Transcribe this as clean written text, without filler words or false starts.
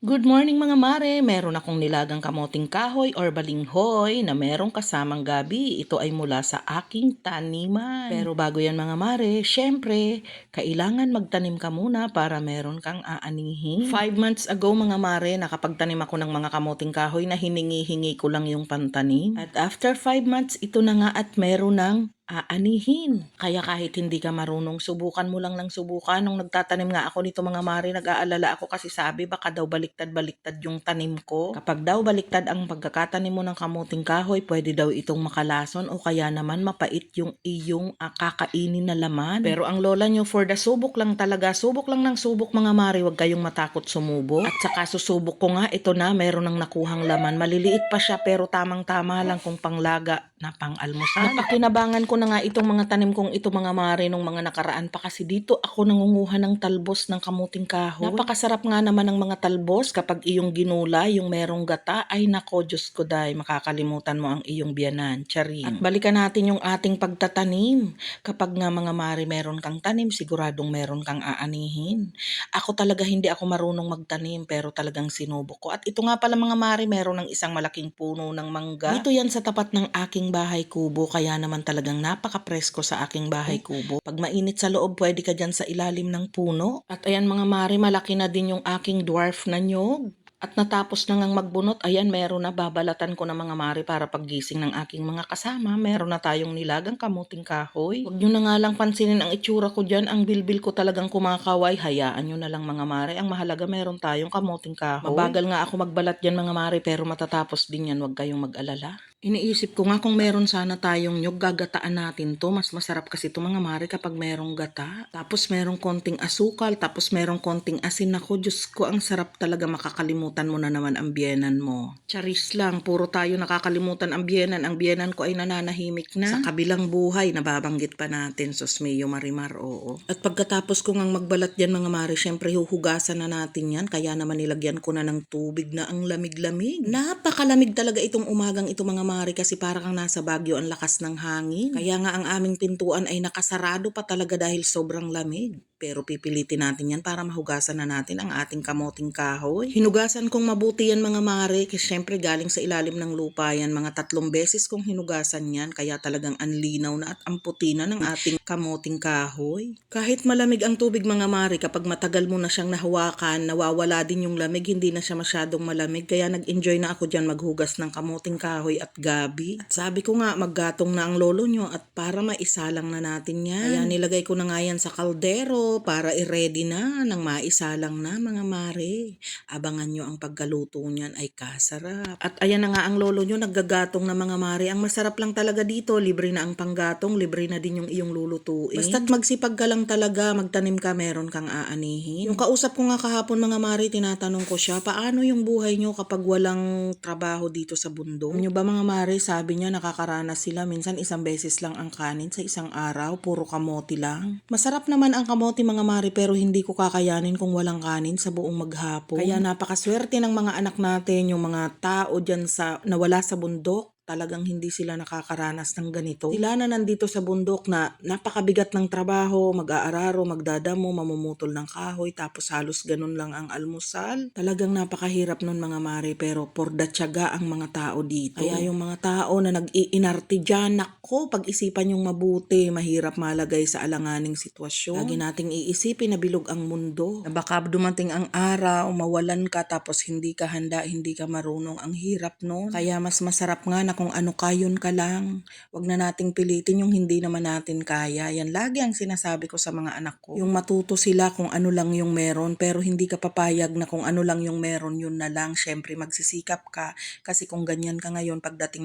Good morning mga mare! Meron akong nilagang kamoting kahoy or balinghoy na merong kasamang gabi. Ito ay mula sa aking taniman. Pero bago yan mga mare, syempre, kailangan magtanim ka muna para meron kang aanihin. 5 months ago mga mare, nakapagtanim ako ng mga kamoting kahoy na hiningi-hingi ko lang yung pantanim. At after 5 months, ito na nga at meron ng aanihin. Kaya kahit hindi ka marunong, subukan mo lang ng subukan. Nung nagtatanim nga ako nito mga mare, nag-aalala ako kasi sabi baka daw baliktad-baliktad yung tanim ko. Kapag daw baliktad ang pagkakatanim mo ng kamuting kahoy, pwede daw itong makalason o kaya naman mapait yung iyong kakainin na laman. Pero ang lola nyo, for the subok lang talaga, subok lang ng subok mga mare, huwag kayong matakot sumubok. At saka susubok ko nga, ito na, meron ng nakuhang laman. Maliliit pa siya pero tamang-tama lang kung panglaga na pang-almusal. Napakinabangan ko na nga itong mga tanim kong ito mga mare nung mga nakaraan pa kasi dito ako nangunguha ng talbos ng kamuting kahoy. Napakasarap nga naman ng mga talbos kapag iyong ginula, yung merong gata, ay nako Diyos ko day, makakalimutan mo ang iyong biyanan. Charin. At balikan natin yung ating pagtatanim. Kapag nga mga mare meron kang tanim, siguradong meron kang aanihin. Ako talaga hindi ako marunong magtanim pero talagang sinubok ko. At ito nga pala mga mare, meron ng isang malaking puno ng mangga. Dito yan sa tapat ng aking bahay kubo, kaya naman talagang napaka-presko sa aking bahay kubo. Pag mainit sa loob, pwede ka dyan sa ilalim ng puno. At ayan mga mare, malaki na din yung aking dwarf na nyog. At natapos na ngang magbunot, ayan meron na, babalatan ko na mga mare para paggising ng aking mga kasama, meron na tayong nilagang kamuting kahoy. Huwag nyo na nga lang pansinin ang itsura ko dyan, ang bilbil ko talagang kumakaway, hayaan nyo na lang mga mare, ang mahalaga meron tayong kamuting kahoy. Mabagal nga ako magbalat dyan mga mare pero matatapos din yan, huwag kayong mag-alala. Iniisip ko nga kung meron sana tayong nyog, gagataan natin to. Mas masarap kasi to mga mare kapag merong gata. Tapos merong konting asukal, tapos merong konting asin. Ako, Diyos ko, ang sarap talaga, makakalimutan mo na naman ang biyenan mo. Charis lang, puro tayo nakakalimutan ang biyenan. Ang biyenan ko ay nananahimik na. Sa kabilang buhay, nababanggit pa natin, sos Mio Marimar, oo. At pagkatapos ko ngang magbalat yan mga mare, syempre huhugasan na natin yan. Kaya naman nilagyan ko na ng tubig na ang lamig-lamig. Napakalamig talaga itong umagang ito mga mare kasi para kang nasa Baguio, ang lakas ng hangin. Kaya nga ang aming pintuan ay nakasarado pa talaga dahil sobrang lamig. Pero pipilitin natin yan para mahugasan na natin ang ating kamoting kahoy. Hinugasan kong mabuti yan mga mare kasi syempre galing sa ilalim ng lupa yan. Mga 3 beses kong hinugasan yan kaya talagang anlinaw na at ang puti na ng ating kamoting kahoy. Kahit malamig ang tubig mga mare, kapag matagal mo na siyang nahawakan, nawawala din yung lamig, hindi na siya masyadong malamig. Kaya nag-enjoy na ako dyan maghugas ng kamoting kahoy at gabi. At sabi ko nga, maggatong na ang lolo nyo at para maisalang na natin yan. Kaya nilagay ko na nga yan sa kaldero para i-ready na nang maisalang na mga mare. Abangan nyo ang pagkaluto niyan, ay kasarap. At ayan na nga ang lolo nyo, naggagatong na mga mare. Ang masarap lang talaga dito, libre na ang panggatong, libre na din yung iyong lulutuin. Basta't magsipag ka lang talaga, magtanim ka, meron kang aanihin. Yung kausap ko nga kahapon mga mare, tinatanong ko siya, paano yung buhay nyo kapag walang trabaho dito sa bundok? Nyo ba mga mare, sabi niya nakakaranas sila, minsan 1 beses lang ang kanin sa isang araw, puro kamote lang. Masarap naman ang kamote mga mare pero hindi ko kakayanin kung walang kanin sa buong maghapon. Kaya napakaswerte ng mga anak natin, yung mga tao dyan sa nawala sa bundok. Talagang hindi sila nakakaranas ng ganito. Sila na nandito sa bundok na napakabigat ng trabaho, mag-aararo, magdadamo, mamumutol ng kahoy, tapos halos ganun lang ang almusal. Talagang napakahirap nun mga mare pero por the tiyaga ang mga tao dito. Kaya yung mga tao na nag-iinarte dyan, nako, pag-isipan yung mabuti, mahirap malagay sa alanganing sitwasyon. Lagi nating iisipin na bilog ang mundo. Na baka dumating ang araw, mawalan ka tapos hindi ka handa, hindi ka marunong. Ang hirap nun. Kaya mas masarap nga na kung ano kayon ka lang. Wag na nating pilitin yung hindi naman natin kaya. Yan lagi ang sinasabi ko sa mga anak ko. Yung matuto sila kung ano lang yung meron pero hindi ka papayag na kung ano lang yung meron yun na lang. Syempre magsisikap ka kasi kung ganyan ka ngayon pagdating na